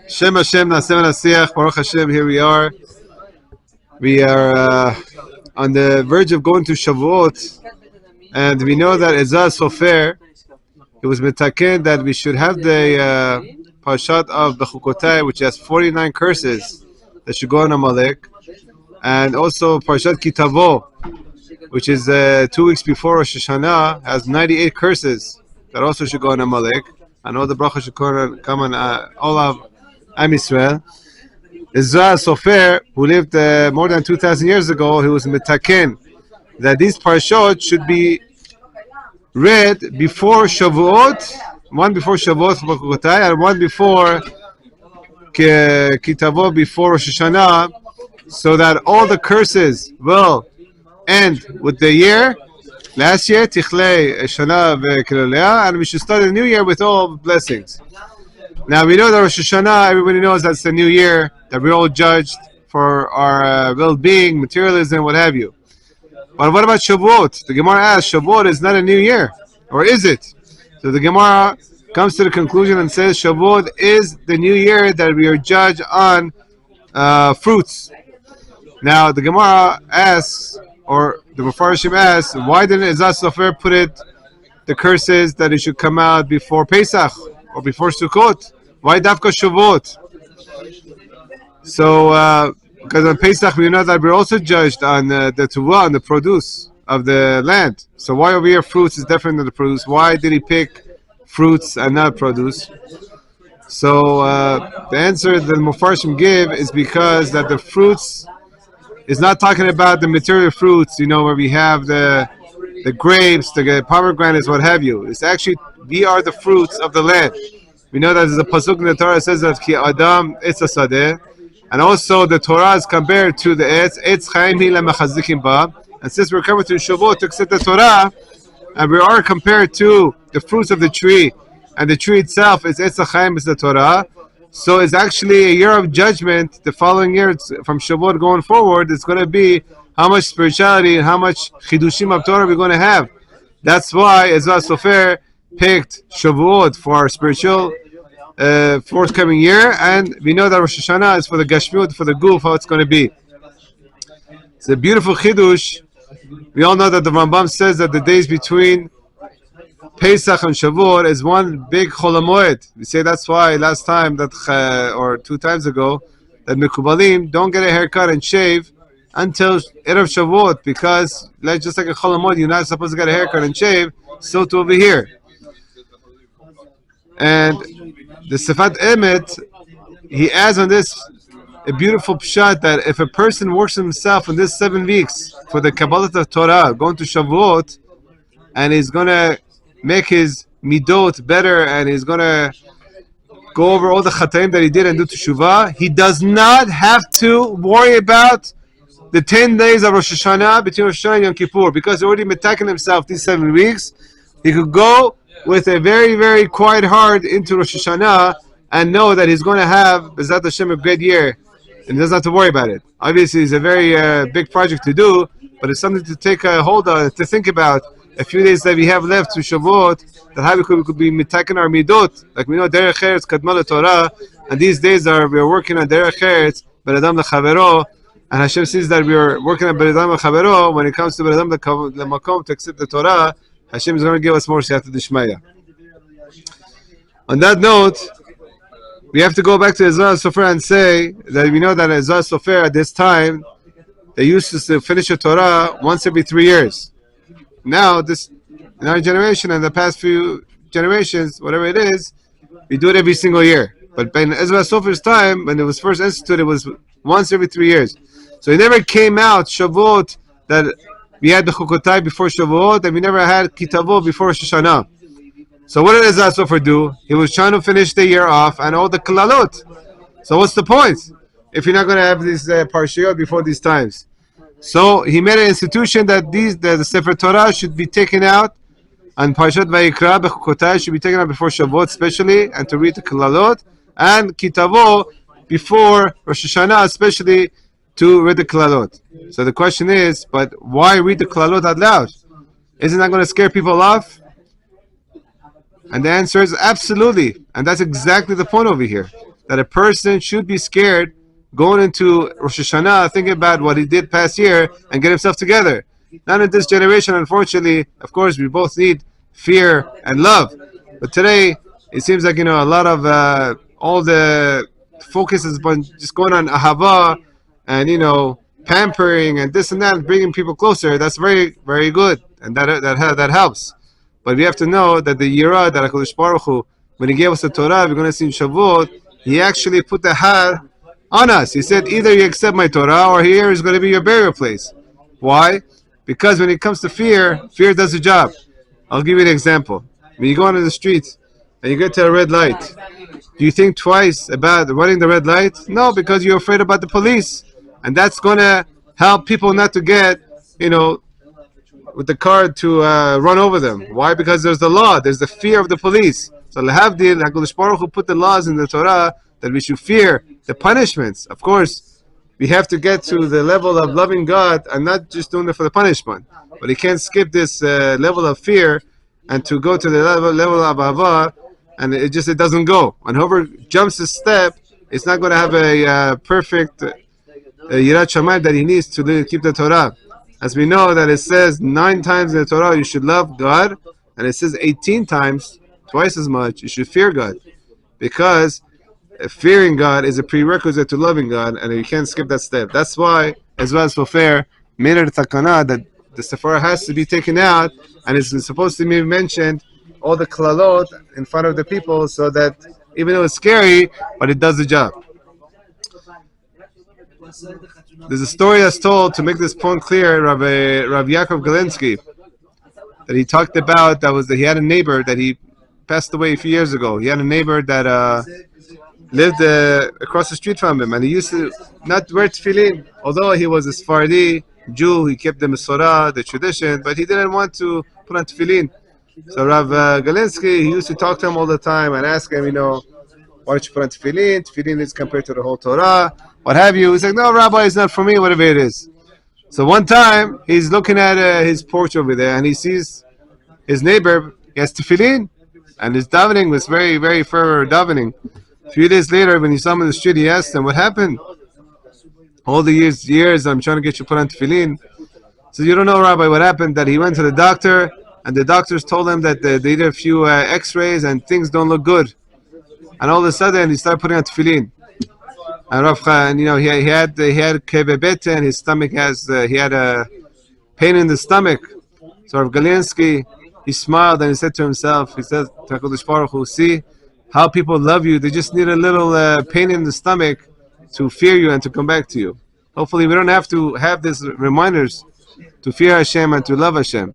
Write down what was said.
Shem Hashem Nasem Nasiach. Baruch Hashem. Here we are. We are on the verge of going to Shavuot, and we know that Ezra Sofer, it was mitaken that we should have the Parashat of Bechukotai, which has 49 curses that should go on Amalek, and also Parashat Kitavo, which is 2 weeks before Rosh Hashanah, has 98 curses that also should go on Amalek, and all the brachas should come on all of Am Yisrael. Ezra Sofer, who lived more than 2,000 years ago, he was mitaken that these parashot should be read before Shavuot, one before Shavuot for Bechukotai, and one before Kitavo, before Rosh Hashanah, so that all the curses will end with the year. Last year, Tichlei Shana v'Kilolea, and we should start the new year with all blessings. Now we know that Rosh Hashanah, everybody knows that's the new year, that we're all judged for our well-being, materialism, what have you. But what about Shavuot? The Gemara asks, Shavuot is not a new year, or is it? So the Gemara comes to the conclusion and says Shavuot is the new year that we are judged on fruits. Now the Gemara asks, or the Mefarshim asks, why didn't Ezra Sofer put the curses that it should come out before Pesach or before Sukkot? Why Dafka Shavuot? So, because on Pesach we know that we're also judged on the tuvah, on the produce of the land. So why over here fruits is different than the produce? Why did he pick fruits and not produce? So the answer that the Mefarshim give is because that the fruits is not talking about the material fruits, where we have the grapes, the pomegranates, what have you. It's actually, we are the fruits of the land. We know that there's a pasuk in the Torah that says that Ki Adam Etz HaSadeh, and also the Torah is compared to the Etz Chaim Hi LaMechazikim Ba. And since we're coming to Shavuot to accept the Torah, and we are compared to the fruits of the tree, and the tree itself is Etz HaChaim, is the Torah. So it's actually a year of judgment. The following year, from Shavuot going forward, it's going to be how much spirituality and how much chidushim of Torah we're going to have. That's why Ezra Sofer picked Shavuot for our spiritual forthcoming year, and we know that Rosh Hashanah is for the Gashmiut, for the Guf, how it's going to be. It's a beautiful chidush. We all know that the Rambam says that the days between Pesach and Shavuot is one big Chol HaMoed. We say that's why last time that, or 2 times ago, that Mekubalim don't get a haircut and shave until Erev Shavuot, because just like a Chol HaMoed, you're not supposed to get a haircut and shave, so too over here. And the Sefat Emet, he adds on this a beautiful pshat that if a person works himself in this 7 weeks for the Kabbalah of Torah, going to Shavuot, and he's going to make his midot better, and he's going to go over all the chataim that he did and do teshuvah, he does not have to worry about the 10 days of Rosh Hashanah, between Rosh Hashanah and Yom Kippur, because he already metaken himself these 7 weeks. He could go with a very, very quiet heart into Rosh Hashanah and know that he's going to have, B'ezrat Hashem, a great year, and he doesn't have to worry about it. Obviously, it's a very big project to do, but it's something to take a hold of, to think about. A few days that we have left to Shavuot, that how we could be mitaken our midot. Like we know, Derech Eretz Kadma LeTorah, and these days we're working on Derech Eretz, Ben Adam Lechavero, and Hashem sees that we are working on Ben Adam Lechavero. When it comes to Ben Adam Lemakom to accept the Torah, Hashem is going to give us more Siyata D'Shmaya. On that note, we have to go back to Ezra Sofer and say that we know that Ezra Sofer at this time, they used to finish the Torah once every 3 years. Now, in our generation and the past few generations, whatever it is, we do it every single year. But in Ezra Sofer's time, when it was first instituted, it was once every 3 years. So it never came out Shavuot that we had the Chukotai before Shavuot, and we never had Kitavo before Rosh Hashanah. So what did Ezra Sofer do? He was trying to finish the year off and all the Kalalot. So what's the point if you're not going to have these Parashiyot before these times? So he made an institution that the Sefer Torah should be taken out, and Parashat Vayikra Bechukotai should be taken out before Shavuot especially, and to read the Kalalot, and Kitavo before Rosh Hashanah especially to read the Kalalot. So the question is, but why read the Kalalot out loud? Isn't that going to scare people off? And the answer is absolutely. And that's exactly the point over here. That a person should be scared going into Rosh Hashanah, thinking about what he did past year and get himself together. Not in this generation, unfortunately. Of course, we both need fear and love. But today, it seems like, a lot of all the focus has been just going on ahava and, pampering and this and that, and bringing people closer. That's very, very good. And that helps. But we have to know that the Yirah that HaKadosh Baruch Hu, when He gave us the Torah, we're going to see in Shavuot, He actually put the har on us. He said, either you accept my Torah or here is going to be your burial place. Why? Because when it comes to fear, fear does the job. I'll give you an example. When you go onto the streets and you get to a red light, do you think twice about running the red light? No, because you're afraid about the police. And that's going to help people not to get, with the car to run over them. Why? Because there's the law. There's the fear of the police. So Lahavdil, HaKadosh Baruch Hu put the laws in the Torah that we should fear the punishments. Of course, we have to get to the level of loving God and not just doing it for the punishment. But you can't skip this level of fear and to go to the level of Ahava, and it doesn't go. And whoever jumps a step, it's not going to have a perfect Yirat Shamayim that he needs to keep the Torah. As we know that it says 9 times in the Torah you should love God, and it says 18 times, twice as much, you should fear God. Because fearing God is a prerequisite to loving God, and you can't skip that step. That's why, as well as for fair, Mener Takana, that the Sephora has to be taken out, and it's supposed to be mentioned, all the klalot in front of the people, so that even though it's scary, but it does the job. There's a story that's told to make this point clear. Rav Yaakov Galinsky, that he talked about, that he had a neighbor that he passed away a few years ago. He had a neighbor that lived across the street from him, and he used to not wear tefillin. Although he was a Sephardi Jew, he kept the Mesorah, the tradition, but he didn't want to put on tefillin. So Rav Galinsky, he used to talk to him all the time and ask him, why don't you put on tefillin? Tefillin is compared to the whole Torah, what have you. He's like, no, Rabbi, it's not for me, whatever it is. So one time, he's looking at his porch over there, and he sees his neighbor, he has tefillin, and his davening was very, very fervent davening. A few days later, when he saw him in the street, he asked him, what happened? All the years, I'm trying to get you put on tefillin. So you don't know, Rabbi, what happened? That he went to the doctor, and the doctors told him that they did a few x-rays, and things don't look good. And all of a sudden, he started putting on tefillin. And Rivkah, and he had kebebete, and his stomach he had a pain in the stomach. So Rav Galinsky, he smiled and he said to himself, he said to HaKadosh Baruch Hu, see how people love you. They just need a little pain in the stomach to fear you and to come back to you. Hopefully, we don't have to have these reminders to fear Hashem and to love Hashem.